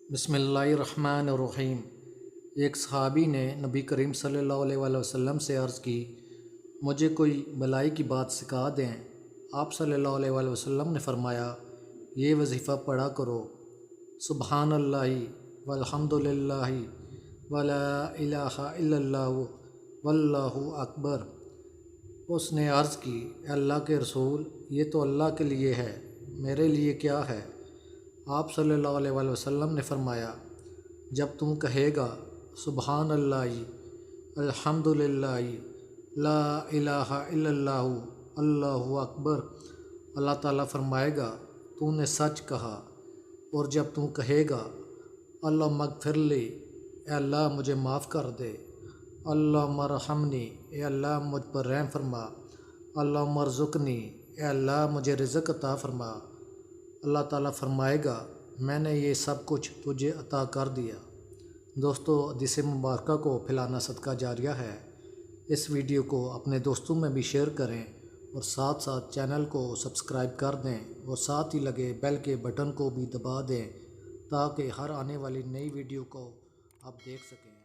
बिस्मिल्लाहिर्रहमानिर्रहीम। एक सहाबी ने नबी करीम सल्लल्लाहु अलैहि वसल्लम से अर्ज़ की, मुझे कोई भलाई की बात सिखा दें। आप सल्लल्लाहु अलैहि वसल्लम ने फरमाया, ये वज़ीफ़ा पढ़ा करो, सुबहानल्लाहि वल्हम्दुलिल्लाहि वला इलाहा इल्लल्लाहु वल्लाहु अकबर। उसने अर्ज़ की, अल्लाह के रसूल, ये तो अल्लाह के लिए है, मेरे लिए क्या है? आप सल्लल्लाहु अलैहि वसल्लम ने फरमाया, जब तुम कहेगा सुबहान अल्लाहि अल्हम्दुलिल्लाहि ला इलाहा इल्लल्लाहु अल्लाहु अकबर, अल्लाह ताला फरमाएगा तूने सच कहा। और जब तुम कहेगा अल्लाह मगफिरली, अल्लाह मुझे माफ़ कर दे, अल्लाह मरहमनी, अल्लाह मुझ पर रहम फरमा, अल्लाह मरज़ुकनी, अल्लाह मुझे रिज़्क़ अता फरमा, अल्लाह ताला फरमाएगा मैंने ये सब कुछ तुझे अता कर दिया। दोस्तों, हदीस मुबारक को फैलाना सदका जारिया है। इस वीडियो को अपने दोस्तों में भी शेयर करें और साथ साथ चैनल को सब्सक्राइब कर दें और साथ ही लगे बेल के बटन को भी दबा दें ताकि हर आने वाली नई वीडियो को आप देख सकें।